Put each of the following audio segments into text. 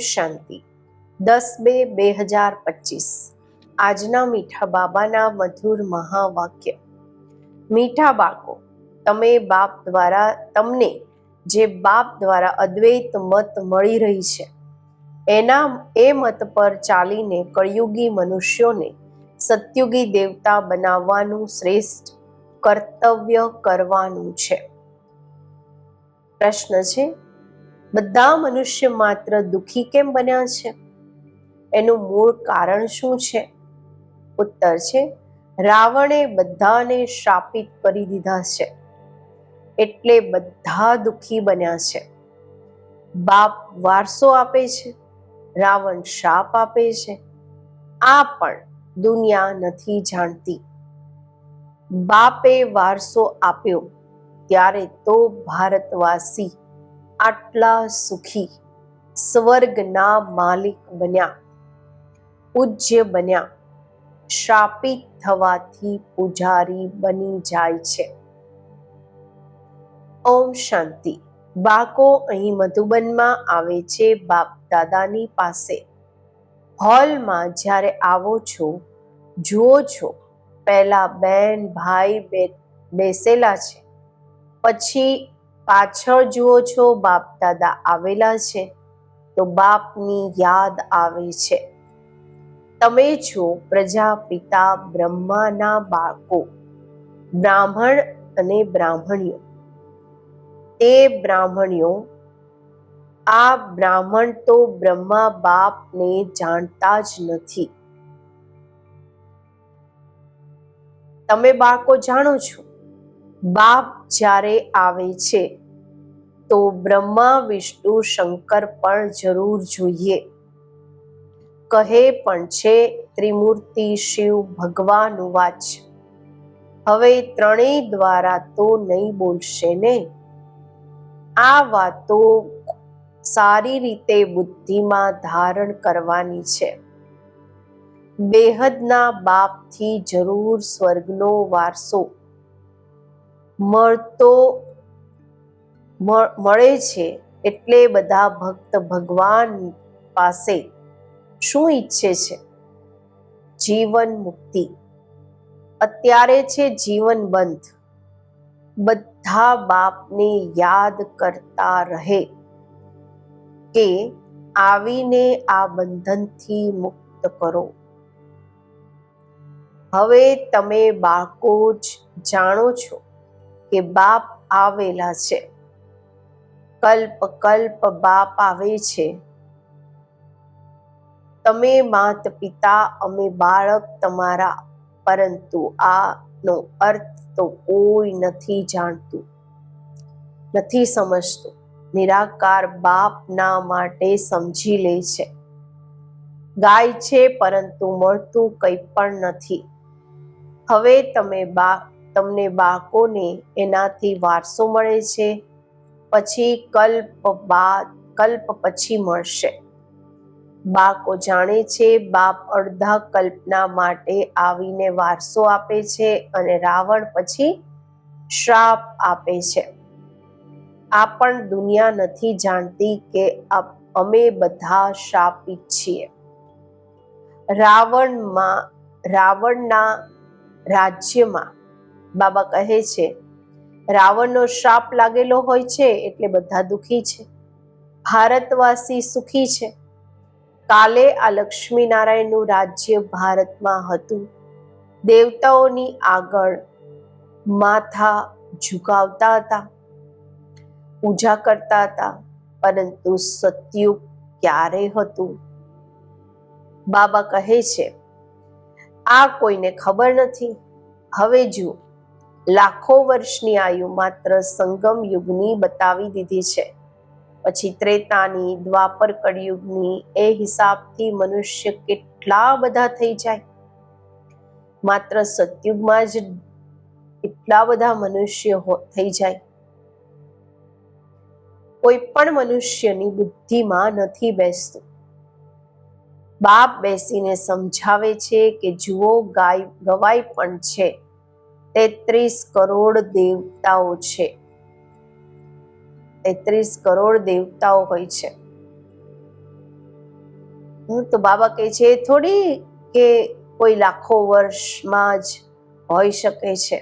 શાંતિ. 10/2/2025 આજના મીઠા બાબાના મધુર મહાવાક્ય. મીઠા બાળકો, તમને જે બાપ દ્વારા અદ્વૈત મત મળી રહી છે એ મત પર ચાલીને કળિયુગી મનુષ્યોને સત્યુગી દેવતા બનાવવાનું શ્રેષ્ઠ કર્તવ્ય કરવાનું છે. પ્રશ્ન છે, બધા મનુષ્ય માત્ર દુઃખી કેમ બન્યા છે? એનું મૂળ કારણ શું છે? ઉત્તર છે, રાવણે બધાને શાપિત કરી દીધા છે, એટલે બધા દુઃખી બન્યા છે. બાપ વારસો આપે છે, રાવણ શાપ આપે છે. આ પણ દુનિયા નથી જાણતી. બાપે વારસો આપ્યો ત્યારે તો ભારતવાસી આટલા સુખી, સ્વર્ગના માલિક બન્યા, પૂજ્ય બન્યા. શાપિત થવાથી પૂજારી બની જાય છે. ઓમ શાંતિ. બાળકો, અહીં મધુબનમાં આવે છે બાપ દાદાની પાસે. હોલમાં જ્યારે આવો છો, જુઓ છો પહેલા બેન ભાઈ બેસેલા છે, પછી પાછળ જુઓ છો બાપ દાદા આવેલા છે, તો બાપની યાદ આવે છે. તમે છો પ્રજાપિતા બ્રહ્માના બાળકો, બ્રાહ્મણ અને બ્રાહ્મણીઓ. તે બ્રાહ્મણીઓ, આ બ્રાહ્મણ તો બ્રહ્મા બાપને જાણતા જ નથી. તમે બાળકો જાણો છો, બાપ જ્યારે આવે છે તો બ્રહ્મા વિષ્ણુ શંકર પણ જરૂર જોઈએ. કહે પણ છે ત્રિમૂર્તિ શિવ ભગવાન વાચ. હવે ત્રણેય દ્વારા તો નહીં બોલશે ને. આ વાતો સારી રીતે બુદ્ધિમાં ધારણ કરવાની છે. બેહદના બાપથી જરૂર સ્વર્ગનો વારસો મળે છે. એટલે બધા ભક્ત ભગવાન પાસે શું ઈચ્છે છે? જીવન મુક્તિ. અત્યારે છે જીવન બંધ. બધા બાપને યાદ કરતા રહે કે આવીને આ બંધનથી મુક્ત કરો. હવે તમે બાળકો જ જાણો છો કે બાપ આવેલા છે. કલ્પ કલ્પ બાપ આવે છે. તમે માત પિતા, અમે બાળક તમારા, પરંતુ આનો અર્થ તો કોઈ નથી જાણતું, નથી સમજતું. નિરાકાર બાપના માટે સમજી લે છે. ગાય છે પરંતુ મળતું કંઈ પણ નથી. હવે તમને બાળકોને એનાથી વારસો મળે છે, પછી કલ્પ પછી મળશે. બાળકો જાણે છે બાપ અડધા કલ્પના માટે આવીને વારસો આપે છે અને રાવણ પછી શ્રાપ આપે છે. આ પણ દુનિયા નથી જાણતી કે અમે બધા શાપિત છીએ. રાવણના રાજ્યમાં બાબા કહે છે રાવણનો શ્રાપ લાગેલો હોય છે એટલે બધા દુઃખી છે. ભારતવાસી સુખી છે. કાલે આ લક્ષ્મીનારાયણનું રાજ્ય ભારતમાં હતું. દેવતાઓની આગળ માથા ઝુકાવતા હતા, પૂજા કરતા હતા, પરંતુ સતયુગ ક્યારે હતું? બાબા કહે છે આ કોઈને ખબર નથી. હવે જુઓ, લાખો વર્ષની આયુ માત્ર સંગમ યુગની બતાવી દીધી છે. પછી ત્રેતાની, દ્વાપર કળિયુગની, એ હિસાબથી મનુષ્ય કેટલા બધા થઈ જાય. માત્ર સતયુગમાં જ એટલા બધા મનુષ્ય થઈ જાય. કોઈ પણ મનુષ્યની બુદ્ધિમાં નથી બેસતું. બાપ બેસીને સમજાવે છે કે જુઓ, ગવાય પણ છે 33 કરોડ દેવતાઓ છે. 33 કરોડ દેવતાઓ હોય છે. તો બાબા કહે છે થોડી કે કોઈ લાખો વર્ષમાં જ હોઈ શકે છે.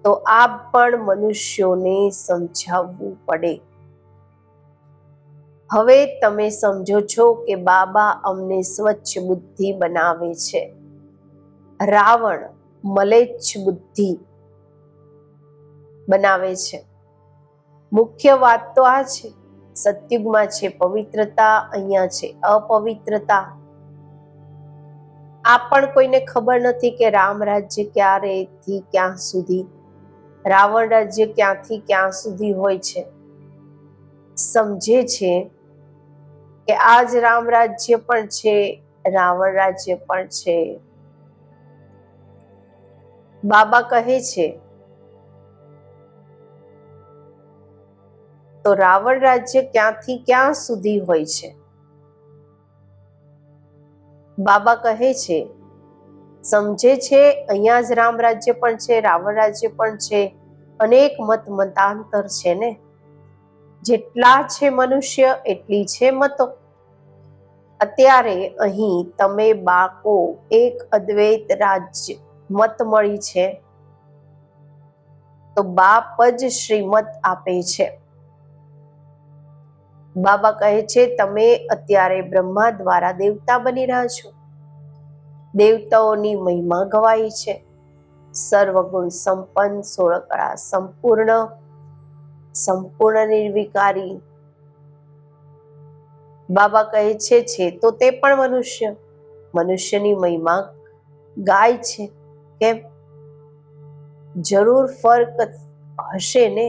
તો આ પણ મનુષ્યોને સમજાવવું પડે. હવે તમે સમજો છો કે બાબા અમને સ્વચ્છ બુદ્ધિ બનાવે છે. રાવણ મલેચ્છ બુદ્ધિ બનાવે છે. મુખ્ય વાત તો આ છે, સતયુગમાં છે પવિત્રતા, અહીંયા છે અપવિત્રતા. આ પણ કોઈને ખબર નથી કે રામ રાજ્ય ક્યારેથી ક્યાં સુધી, રાવણ રાજ્ય ક્યાંથી ક્યાં સુધી હોય છે. સમજે છે કે આજ રામ રાજ્ય પણ છે, રાવણ રાજ્ય પણ છે. બાબા કહે છે તો રાવણ રાજ્ય ક્યાંથી ક્યાં સુધી હોય છે. બાબા કહે છે સમજે છે અહીંયા જ રામ રાજ્ય પણ છે, રાવણ રાજ્ય પણ છે. અનેક મતાંતર છે ને, જેટલા છે મનુષ્ય એટલી છે મતો. અત્યારે અહીં તમે બાળકો એક અદ્વૈત રાજ્ય મત મળી છે, તો બાપ જ શ્રીમત આપે છે. બાબા કહે છે તમે અત્યારે બ્રહ્મા દ્વારા દેવતા બની રહ્યા છો. દેવતાઓની મહિમા ગવાઈ છે. સર્વગુણ સંપન્ન, 16 કળા સંપૂર્ણ, સંપૂર્ણ નિર્વિકારી. બાબા કહે છે તો તે પણ મનુષ્ય, મનુષ્યની મહિમા ગાય છે. કેમ? જરૂર ફર્ક હશે ને.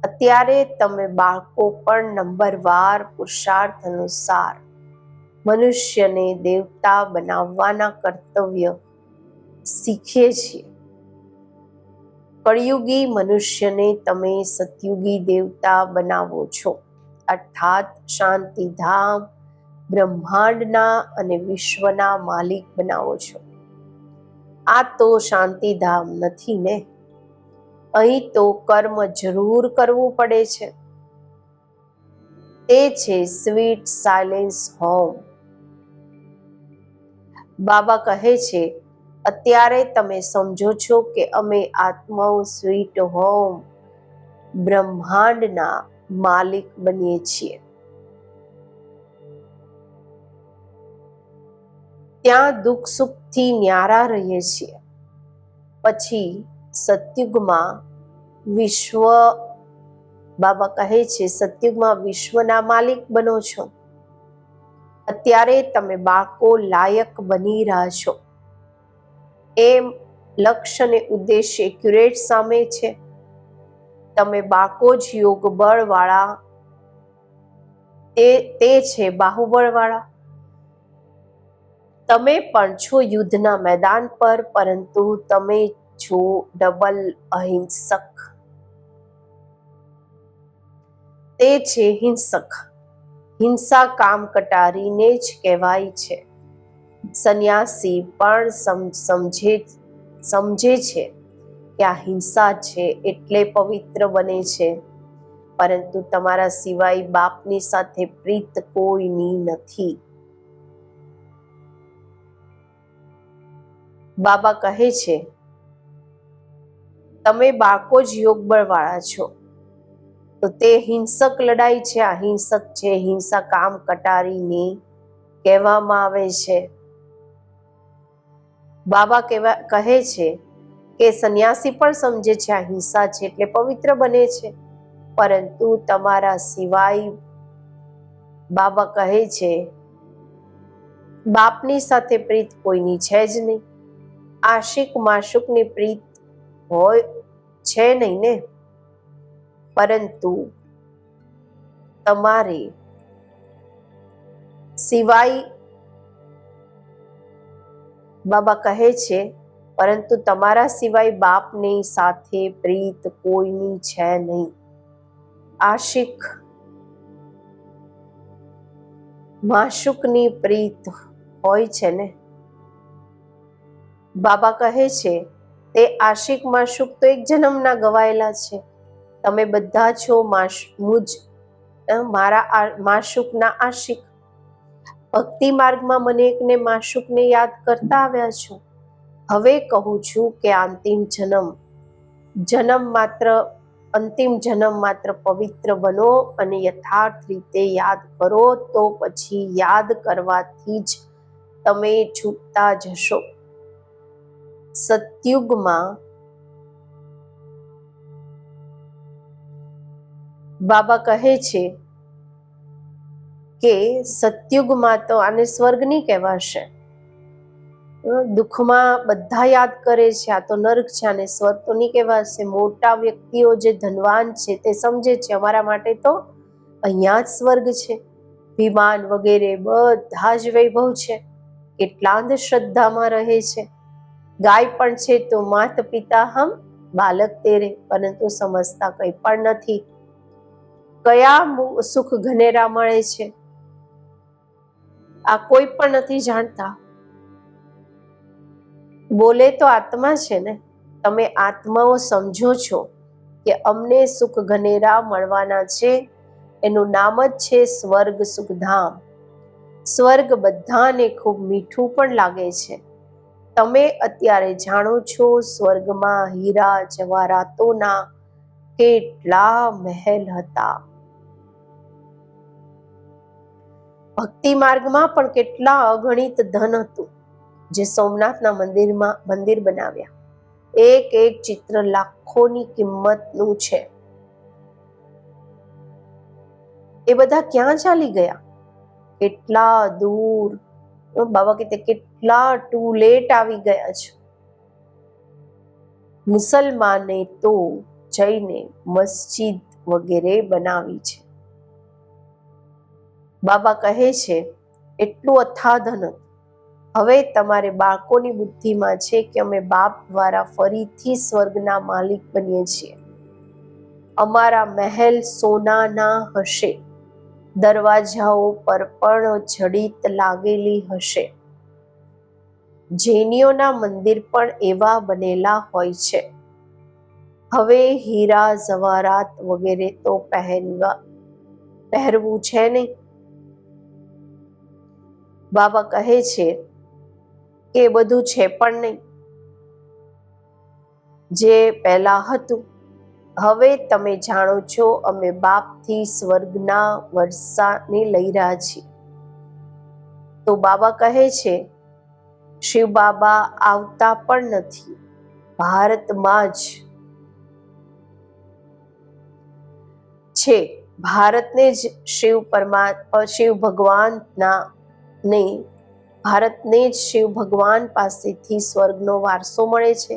અત્યારે તમે બાળકો પણ નંબરવાર પુરુષાર્થ અનુસાર મનુષ્યને દેવતા બનાવવાના કર્તવ્ય શીખીએ છીએ. કળિયુગી મનુષ્યને તમે સતયુગી દેવતા બનાવો છો, અર્થાત શાંતિધામ, બ્રહ્માંડના અને વિશ્વના માલિક બનાવો છો. આ તો શાંતિધામ નથી ને. અહીં તો કર્મ જરૂર કરવું પડે છે. તે છે સ્વીટ સાયલેન્સ હોમ. બાબા કહે છે અત્યારે તમે સમજો છો કે અમે આત્માઓ સ્વીટ હોમ બ્રહ્માંડના માલિક બનીએ છીએ. ત્યાં દુઃખ સુખથી ન્યારા રહીએ છીએ. પછી સતયુગમાં વિશ્વ, બાબા કહે છે સતયુગમાં વિશ્વના માલિક બનો છો. અત્યારે તમે બાળકો લાયક બની રહ્યા છો. એમ લક્ષ્ય અને ઉદ્દેશ્ય એક્યુરેટ સામે છે. તમે બાળકો જ યોગ બળ વાળા, તે છે બાહુબળ વાળા. તમે પણ છો યુદ્ધના મેદાન પર, પરંતુ તમે છો ડબલ અહિંસક. તે છે હિંસક. હિંસા કામ કટારીને જ કહેવાય છે. સંન્યાસી પણ સમજે છે કે આ હિંસા છે એટલે પવિત્ર બને છે, પરંતુ તમારા સિવાય બાપની સાથે પ્રીત કોઈની નથી. બાબા કહે છે તમે બાળકો જ યોગ બળ વાળા છો. તો તે હિંસક લડાઈ છે, અહિંસક છે. હિંસા કામ કટારીને કહેવામાં આવે છે. બાબા કહે છે કે સંન્યાસી પણ સમજે છે આ હિંસા છે એટલે પવિત્ર બને છે, પરંતુ તમારા સિવાય, બાબા કહે છે બાપની સાથે પ્રીત કોઈની છે જ નહીં. આશિક માશુકની પ્રીત હોય છે નહીં ને, પરંતુ તમારે સિવાય, બાબા કહે છે પરંતુ તમારા સિવાય બાપની સાથે પ્રીત કોઈની છે નહીં. આશિક માશુકની પ્રીત હોય છે ને. બાબા કહે છે તે આશિક માશુક તો એક જન્મના ગવાયેલા છે. તમે બધા છો મારા માશુકના આશિક. ભક્તિ માર્ગમાં મને એકને માશુકને યાદ કરતા આવ્યા છો. હવે કહું છું કે અંતિમ જન્મ માત્ર પવિત્ર બનો અને યથાર્થ રીતે યાદ કરો, તો પછી યાદ કરવાથી જ તમે છૂટતા જશો. સતયુગમાં બાબા કહે છે કે સતયુગમાં તો આને સ્વર્ગ નહીં કહેવાશે. દુઃખમાં બધા યાદ કરે છે, આ તો નર્ક છે, આને સ્વર્ગ તો નહીં કહેવાશે. મોટા વ્યક્તિઓ જે ધનવાન છે તે સમજે છે અમારા માટે તો અહીંયા જ સ્વર્ગ છે. વિમાન વગેરે બધા જ વૈભવ છે. કેટલા અંધશ્રદ્ધામાં રહે છે. ગાય પણ છે તો માત પિતા હમ બાલક તેરે, પરંતુ સમજતા કંઈ પણ નથી. કયા સુખ ઘનેરા મળે છે આ કોઈ પણ નથી જાણતા. બોલે તો આત્મા છે ને. તમે આત્માઓ સમજો છો કે અમને સુખ ઘનેરા મળવાના છે. એનું નામ જ છે સ્વર્ગ, સુખધામ. સ્વર્ગ બધાને ખૂબ મીઠું પણ લાગે છે. તમે અત્યારે જાણો છો સ્વર્ગમાં હીરા જવાહરાતોના કેટલા મહેલ હતા. ભક્તિ માર્ગમાં પણ કેટલા અગણિત ધન હતું જે સોમનાથના મંદિર બનાવ્યા. એક એક ચિત્ર લાખોની કિંમતનું છે. એ બધા ક્યાં ચાલી ગયા? કેટલા દૂર. બાબા કહેતે કેટલા ટુ લેટ આવી ગયા છે. મુસલમાને તો જઈને મસ્જિદ વગેરે બનાવી છે. બાબા કહે છે એટલું અથા ધન. હવે તમારે બાળકોની બુદ્ધિમાં છે કે અમે બાપ દ્વારા ફરીથી સ્વર્ગના માલિક બનીએ છીએ. અમારા મહેલ સોનાના હશે. દરવાજાઓ પર પણ જડિત લાગેલી હશે. જૈનીઓના મંદિર પણ એવા બનેલા હોય છે. હવે હીરા જવાહરાત વગેરે તો પહેરવું છે નહીં. બાબા કહે છે કે બધું છે પણ નહીં જે પહેલા હતું. હવે તમે જાણો છો અમે બાપથી સ્વર્ગના વર્ષાને લઈ રહ્યા છીએ. તો બાબા કહે છે શિવ બાબા આવતા પણ નથી, ભારતમાં જ છે. ભારતને જ ભારતને જ શિવ ભગવાન પાસેથી સ્વર્ગનો વારસો મળે છે.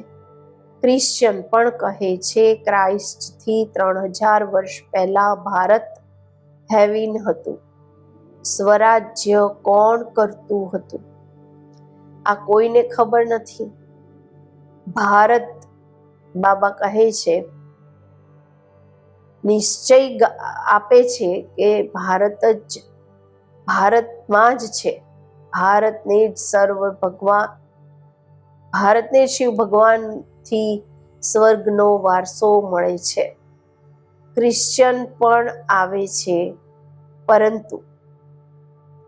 ક્રિશ્ચિયન પણ કહે છે ક્રાઇસ્ટથી 3000 વર્ષ પહેલા ભારત હેવિન હતું. સ્વરાજ્ય કોણ કરતું હતું આ કોઈને ખબર નથી. ભારત બાબા કહે છે નિશ્ચય આપે છે કે ભારતમાં જ છે. ભારતને શિવ ભગવાનથી સ્વર્ગનો વારસો મળે છે. ક્રિશ્ચિયન પણ આવે છે પરંતુ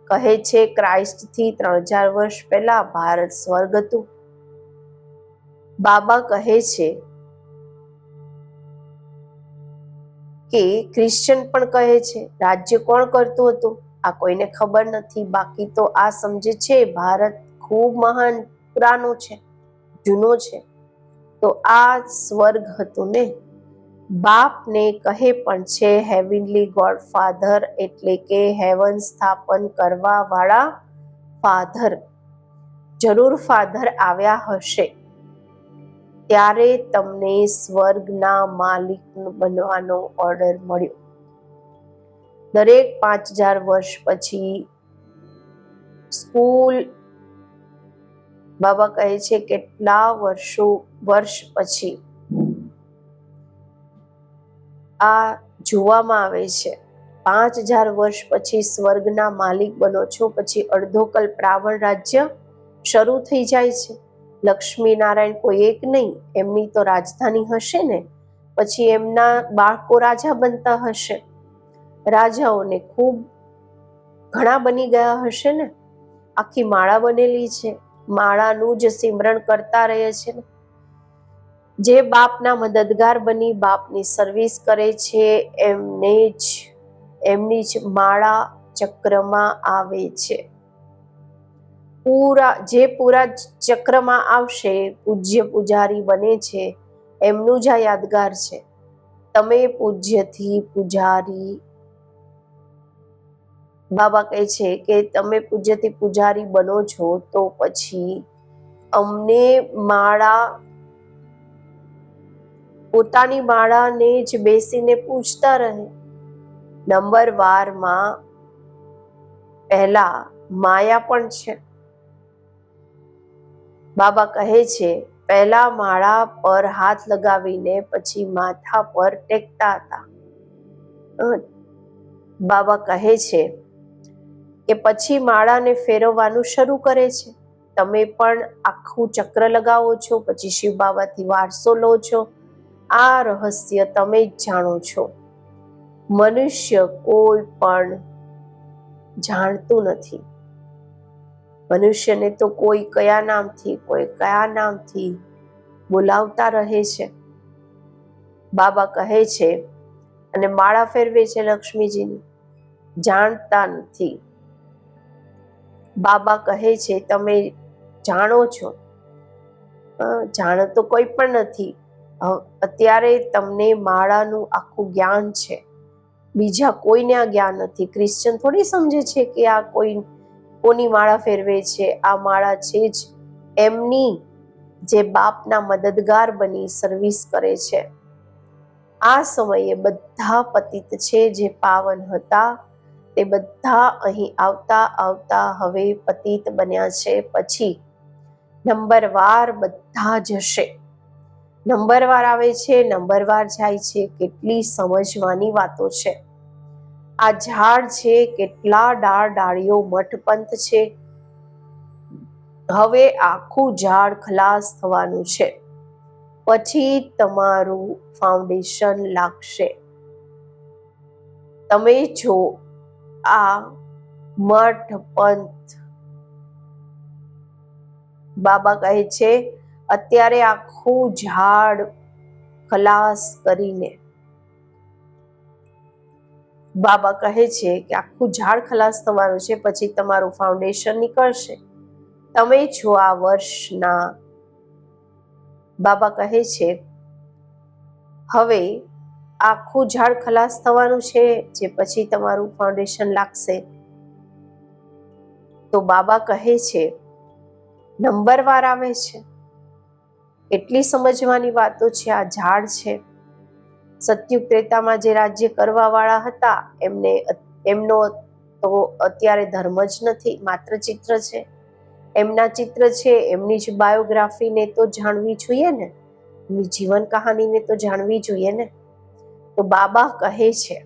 કહે છે ક્રાઇસ્ટથી 3000 વર્ષ પહેલા ભારત સ્વર્ગ હતું. બાબા કહે છે કે ક્રિશ્ચિયન પણ કહે છે રાજ્ય કોણ કરતું હતું આ કોઈને ખબર નથી. બાકી તો આ સમજે છે ભારત ખૂબ મહાન પુરાનો છે, જૂનો છે. તો આ સ્વર્ગ હતું ને. બાપને કહે પણ છે હેવનલી ગોડ ફાધર, એટલે કે હેવન સ્થાપન કરવા વાળા ફાધર. જરૂર ફાધર આવ્યા હશે ત્યારે તમને સ્વર્ગના માલિક બનવાનો ઓર્ડર મળ્યો. દરેક 5000 વર્ષ પછી સ્કૂલ બાબા કહે છે કેટલા વર્ષ પછી આ જોવામાં આવે છે. 5000 વર્ષ પછી સ્વર્ગના માલિક બનો છો. પછી અડધો કલ્પ રાવણ રાજ્ય શરૂ થઈ જાય છે. લક્ષ્મી નારાયણ કોઈ એક નહીં, એમની તો રાજધાની હશે ને. પછી એમના બાળકો રાજા બનતા હશે. રાજાઓને ખૂબ ઘણા બની ગયા હશે ને, આખી માળા બનેલી છે, માળાનું જ સિમરણ કરતા રહે છે ને. જે બાપના મદદગાર બની બાપની સર્વિસ કરે છે એમની જ માળા ચક્રમાં આવે છે. પૂરા ચક્રમાં આવશે, પૂજ્ય પૂજારી બને છે, એમનું જ આ યાદગાર છે. તમે પૂજ્યથી પૂજારી, બાબા કહે છે કે તમે પૂજ્યથી પૂજારી બનો છો તો પછી અમને માળા, પોતાની માળાને જ બેસીને પૂજતા રહે. નંબર વારમાં પહેલા માયા પણ છે. બાબા કહે છે પહેલા માળા પર હાથ લગાવીને પછી માથા પર ટેકતા હતા. બાબા કહે છે કે પછી માળાને ફેરવવાનું શરૂ કરે છે. તમે પણ આખું ચક્ર લગાવો છો, પછી શિવ બાબાથી વારસો લો છો. આ રહસ્ય તમે જ જાણો છો. મનુષ્ય કોઈ પણ જાણતું નથી. મનુષ્યને તો કોઈ કયા નામથી બોલાવતા રહે છે. બાબા કહે છે અને માળા ફેરવે છે લક્ષ્મીજીની, જાણતા નથી. બાબા કહે છે તમે જાણો છો, જાણ તો કોઈ પણ નથી. અત્યારે તમને માળાનું આખું જ્ઞાન છે, બીજા કોઈને આ જ્ઞાન નથી. ક્રિશ્ચન થોડી સમજે છે કે આ કોની માળા ફેરવે છે. આ માળા છે જ એમની, જે બાપના મદદગાર બની સર્વિસ કરે છે. આ સમયે બધા પતિત છે, જે પાવન હતા તે બધા અહીં આવતા આવતા હવે પતિત બન્યા છે. પછી નંબરવાર બધા જશે. નંબરવાર આવે છે, નંબરવાર જાય છે. કેટલી સમજવાની વાતો છે. આ ઝાડ છે, કેટલા ડાળીઓ મઠપંથ છે. હવે આખું ઝાડ ખલાસ થવાનું છે. પછી તમારું ફાઉન્ડેશન લાગશે. તમે જો આ મઠપંથ, બાબા કહે છે અત્યારે આખું ઝાડ ખલાસ કરીને, બાબા કહે છે કે આખું ઝાડ ખલાસ થવાનું છે. પછી તમારું ફાઉન્ડેશન નીકળશે. તમે છો આ વર્ષના, બાબા કહે છે હવે આખું ઝાડ ખલાસ થવાનું છે, જે પછી તમારું ફાઉન્ડેશન લાગશે. તો બાબા કહે છે નંબરવાર આવે છે. એટલી સમજવાની વાતો છે. આ ઝાડ છે. સતયુગ ત્રેતામાં જે રાજ્ય કરવા વાળા હતા એમનો તો અત્યારે ધર્મ જ નથી, માત્ર ચિત્ર છે. એમના ચિત્ર છે, એમની જ બાયોગ્રાફીને તો જાણવી જોઈએ ને, એમની જીવન કહાનીને તો જાણવી જોઈએ ને. તો બાબા કહે છે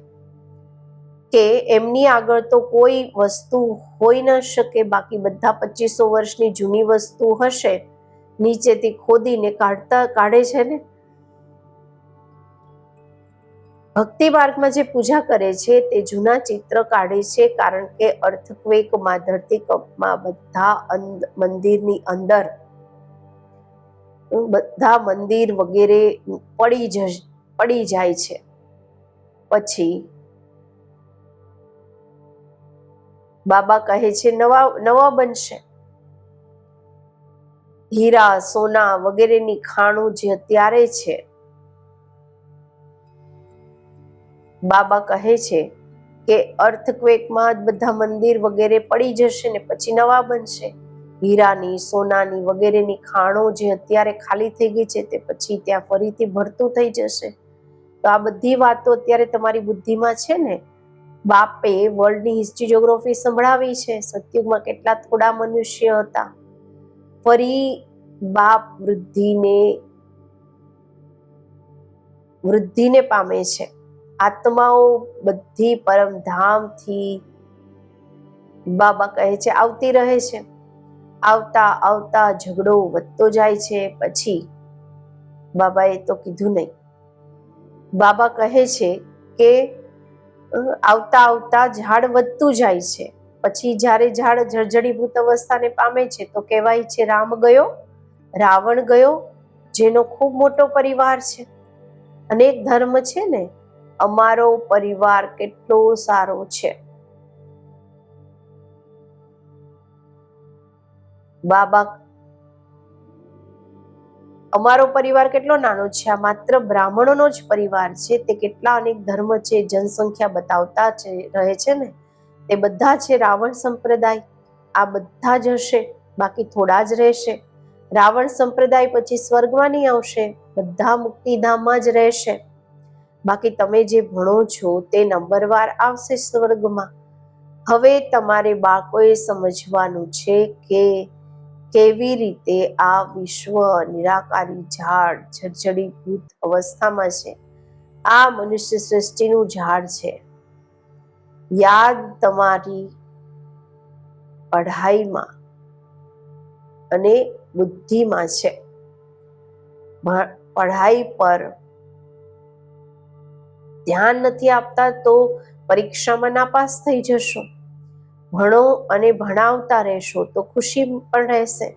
કે એમની આગળ તો કોઈ વસ્તુ હોઈ ન શકે, બાકી બધા 2500 વર્ષની જૂની વસ્તુ હશે, નીચેથી ખોદીને કાઢે છે ને. ભક્તિ માર્ગમાં જે પૂજા કરે છે તે જૂના ચિત્ર કાઢે છે, કારણ કે અર્થક્વેકમાં, ધરતીકંપમાં બધા મંદિરની અંદર બધા મંદિર વગેરે પડી જાય છે. પછી બાબા કહે છે નવા બનશે. હીરા, સોના વગેરેની ખાણું જે અત્યારે છે, બાબા કહે છે કે અર્થક્વેકમાં બધા મંદિર વગેરે પડી જશે ને પછી નવા બનશે. હીરાની, સોનાની વગેરેની ખાણો જે અત્યારે ખાલી થઈ ગઈ છે તે પછી ત્યાં ફરીથી ભરતું થઈ જશે. તો આ બધી વાતો અત્યારે તમારી બુદ્ધિમાં છે ને. બાપે વર્લ્ડની હિસ્ટ્રી જ્યોગ્રાફી સંભળાવી છે. સતયુગમાં કેટલા થોડા મનુષ્ય હતા. ફરી બાપ વૃદ્ધિને પામે છે. આત્માઓ બધી પરમધામથી, બાબા કહે છે, આવતી રહે છે. આવતા આવતા ઝઘડો વધતો જાય છે. પછી બાબાએ તો કીધું નહીં. બાબા કહે છે કે આવતા આવતા ઝાડ વધતું જાય છે. પછી જ્યારે ઝાડ જર્જરીભૂત અવસ્થાને પામે છે તો કહેવાય છે રામ ગયો, રાવણ ગયો, જેનો ખૂબ મોટો પરિવાર છે. અનેક ધર્મ છે ને, અમારો પરિવાર કેટલો સારો છે. બાબા, અમારો પરિવાર કેટલો નાનો છે, આ માત્ર બ્રાહ્મણોનો જ પરિવાર છે. તે કેટલા અનેક ધર્મ છે, જનસંખ્યા બતાવતા રહે છે ને, તે બધા છે રાવણ સંપ્રદાય. આ બધા જ હશે, બાકી થોડા જ રહેશે. રાવણ સંપ્રદાય પછી સ્વર્ગમાં નહીં આવશે, બધા મુક્તિધામમાં જ રહેશે. બાકી તમે જે ભણો છો તે નંબરવાર આવશે સ્વર્ગમાં. હવે તમારે બાળકોએ સમજવાનું છે કે કેવી રીતે આ વિશ્વ નિરાકારી ઝાડ જર્જરીભૂત અવસ્થામાં છે. આ મનુષ્ય સૃષ્ટિનું ઝાડ છે. યાદ તમારી પઢાઈમાં અને બુદ્ધિમાં છે. પઢાઈ પર ધ્યાન નથી આપતા તો પરીક્ષામાં નાપાસ થઈ જશો. ભણો અને ભણાવતા રહેશો તો ખુશી પણ રહેશે.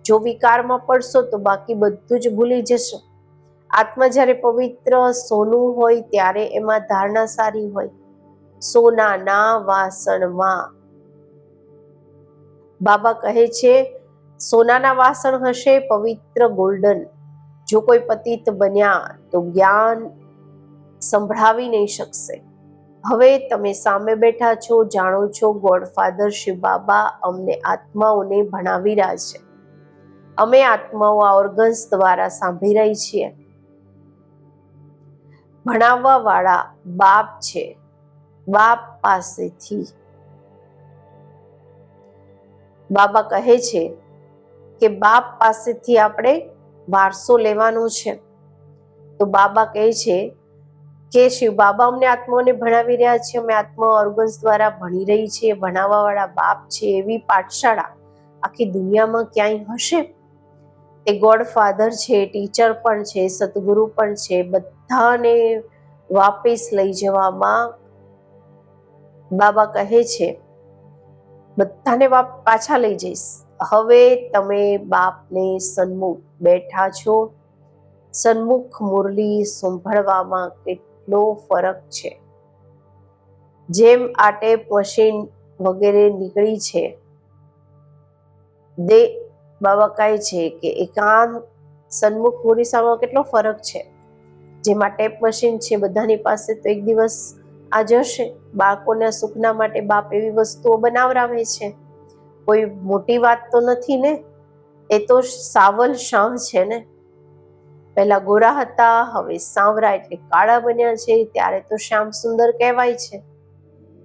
જો વિકારમાં પડશો તો બાકી બધું જ ભૂલી જશો. આત્મા જ્યારે પવિત્ર સોનું હોય ત્યારે એમાં ધારણા સારી હોય. સોનાના વાસણમાં, બાબા કહે છે સોનાના વાસણ હશે પવિત્ર ગોલ્ડન. જો કોઈ પતિત બન્યા તો જ્ઞાન સંભળાવી નહીં શકશે. હવે તમે સામે બેઠા છો, જાણો છો ગોડફાધર શિવ બાબા અમને આત્માઓને ભણાવી રહ્યા છે. અમે આત્માઓ આ ઓર્ગન્સ દ્વારા સાંભળી રહી છીએ. ભણાવવા વાળા બાપ છે. બાપ પાસેથી બાબા કહે છે કે બાપ પાસેથી આપણે વારસો લેવાનો છે. તો બાબા કહે છે કે શિવ બાબા અમને આત્માઓને ભણાવી રહ્યા છે. અમે આત્મા ઓર્ગન્સ દ્વારા ભણી રહી છીએ. ભણાવવા વાળા બાપ છે. એવી પાઠશાળા આખી દુનિયામાં ક્યાંય હશે? એ ગોડફાધર છે, ટીચર પણ છે, સદગુરુ પણ છે. બધાને વાપસ લઈ જવામાં બાબા કહે છે બધાને પાછા લઈ જઈશ. હવે તમે બાપને સન્મુખ બેઠા છો. સન્મુખ મુરલી સંભળવામાં કેટલો ફરક છે. જેમ આ ટેપ મશીન વગેરે નીકળી છે, બાબા કહે છે કે એકાંત સન્મુખ મુરલી સાંભળવામાં કેટલો ફરક છે. જેમાં ટેપ મશીન છે બધાની પાસે, તો એક દિવસ આ જશે. બાળકોના સુખના માટે બાપ એવી વસ્તુઓ બનાવરાવે છે. કોઈ મોટી વાત તો નથી ને. એ તો સાવલ શાહ છે ને. પહેલા ગોરા હતા, હવે સાવરા એટલે કાળા બન્યા છે. ત્યારે તો શ્યામ સુંદર કહેવાય છે.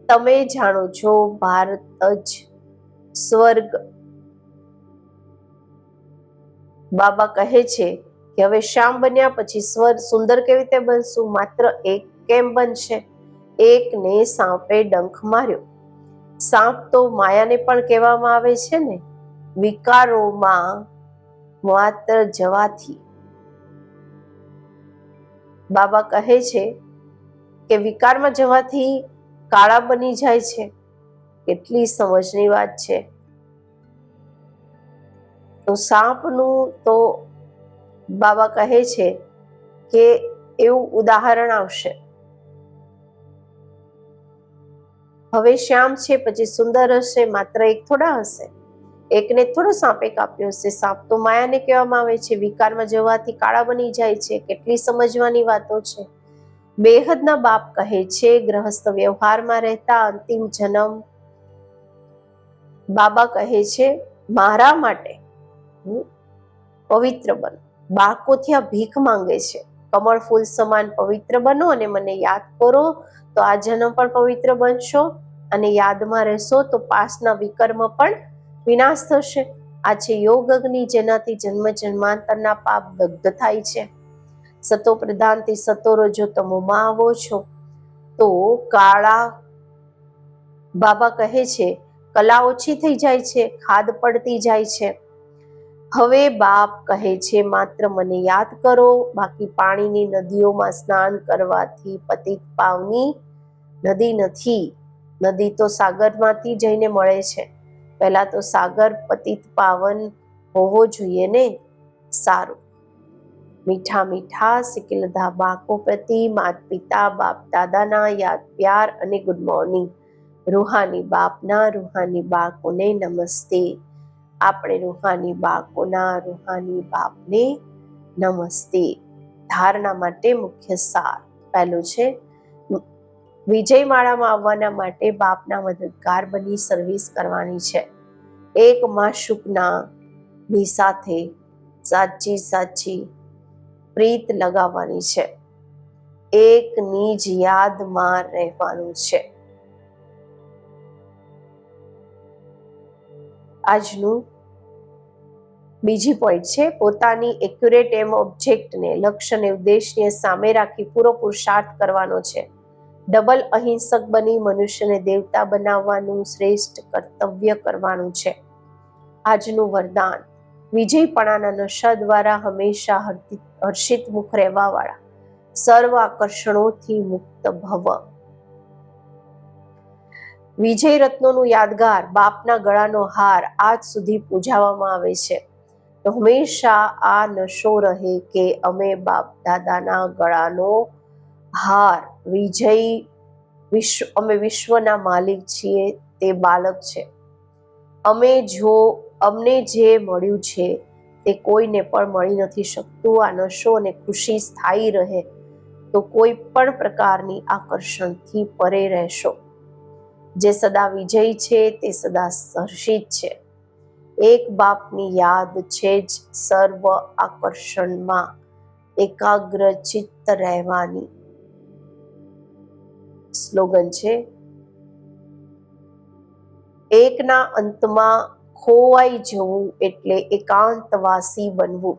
તમે જાણો છો ભારત જ સ્વર્ગ. બાબા કહે છે કે હવે શ્યામ બન્યા પછી સ્વર્ગ સુંદર કેવી રીતે બનશું? માત્ર એક કેમ બનશે? એકને સાપે ડંખ માર્યો. સાપ તો માયાને પણ કહેવામાં આવે છે ને. વિકારોમાં માત્ર જવાથી બાબા કહે છે કે વિકારમાં જવાથી કાળા બની જાય છે. કેટલી સમજની વાત છે. તો સાપનું તો બાબા કહે છે કે એવું ઉદાહરણ આવશે. હવે શ્યામ છે પછી સુંદર હશે. માત્ર એક થોડા હશે. એકને થોડો સાપે કાપ્યો હશે. સાપ તો માયાને કહેવામાં આવે છે. વિકારમાં જવાથી કાળા બની જાય છે. કેટલી સમજવાની વાતો છે. બેહદના બાપ કહે છે ગ્રહસ્થ વ્યવહારમાં રહેતા અંતિમ જન્મ. બાબા કહે છે મારા માટે પવિત્ર બનો. બાળકોથી આ ભીખ માંગે છે. કમળ ફૂલ સમાન પવિત્ર બનો અને મને યાદ કરો તો આ જન્મ પણ પવિત્ર બનશો, અને યાદમાં રહેશો તો પાસના વિકર્મ પણ વિનાશ થશે. આ છે યોગ અગ્નિ, જેનાથી જન્મ જન્માંતરના પાપ દગ્ધ થાય છે. સતો પ્રધાનથી સતો રજો તમોમાં આવો છો તો કાળા, બાબા કહે છે કલા ઓછી થઈ જાય છે, ખાદ પડતી જાય છે. હવે બાપ કહે છે માત્ર મને યાદ કરો. બાકી પાણીની નદીઓમાં સ્નાન કરવાથી પતિત પાવની નદી નથી. નદી તો સાગરમાંથી જઈને મળે છે. પહેલા તો સાગર પતિત પાવન હોવો જોઈએ ને. સારું. મીઠા મીઠા સિકલધા બાળકો પ્રતિ માત પિતા બાપ દાદાના યાદ પ્યાર અને ગુડ મોર્નિંગ. રૂહાની બાપના રૂહાની બાળકોને નમસ્તે. આપણે રૂહાની બાળકોના રૂહાની બાપને નમસ્તે. ધારણા માટે મુખ્ય સાર. પહેલું છે, વિજયમાળામાં આવવાના માટે બાપના મદદગાર બની સર્વિસ કરવાની છે. એક માશુકના ની સાથે સાચી સાચી પ્રીત લગાવવાની છે. એક નિજ યાદમાં રહેવાનું છે. આજનું બીજી પોઈન્ટ છે, પોતાની એક્યુરેટ એમ ઓબ્જેક્ટને લક્ષ્યને ઉદ્દેશને સામે રાખી પૂરો પુરુષાર્થ કરવાનો છે. ડબલ અહિંસક બની મનુષ્યને દેવતા બનાવવાનું શ્રેષ્ઠ કર્તવ્ય કરવાનું છે. આજનું વરદાન, વિજયપણાના નશા દ્વારા હંમેશા હર્ષિત મુખ રહેવા વાળા, સર્વ આકર્ષણોથી મુક્ત ભવ. વિજય રત્નોનું યાદગાર બાપના ગળાનો હાર આજ સુધી પૂજાવામાં આવે છે. તો હંમેશા આ નશો રહે કે અમે બાપ દાદાના ગળાનો હાર, અમે વિશ્વના માલિક છીએ, તે બાળક છે. અમને જે મળ્યું છે તે કોઈને પણ મળી નથી શકતું. આ નશો અને ખુશી સ્થાયી રહે તો કોઈ પણ પ્રકારની આકર્ષણથી પરે રહેશો. જે સદા વિજય છે તે સદા હર્ષિત છે. એક બાપની યાદ છે જ સર્વ આકર્ષણમાં એકાગ્ર ચિત્ત રહેવાની. સ્લોગન છે, એકના અંતમાં ખોવાઈ જવું એટલે એકાંતવાસી બનવું.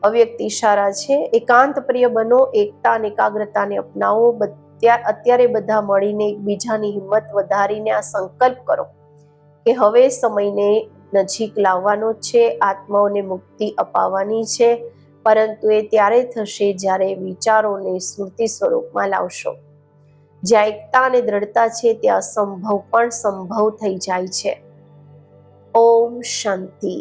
અવ્યક્ત ઈશારા છે, એકાંત પ્રિય બનો, એકતા અને એકાગ્રતાને અપનાવો. અત્યારે બધા મળીને એકબીજાની હિંમત વધારીને આ સંકલ્પ કરો કે હવે સમયને નજીક લાવવાનો છે, આત્માઓને મુક્તિ અપાવવાની છે. પરંતુ એ ત્યારે થશે જ્યારે વિચારોને સ્મૃતિ સ્વરૂપમાં લાવશો. જ્યાં એકતા અને દ્રઢતા છે ત્યાં અસંભવ પણ સંભવ થઈ જાય છે. ઓમ શાંતિ.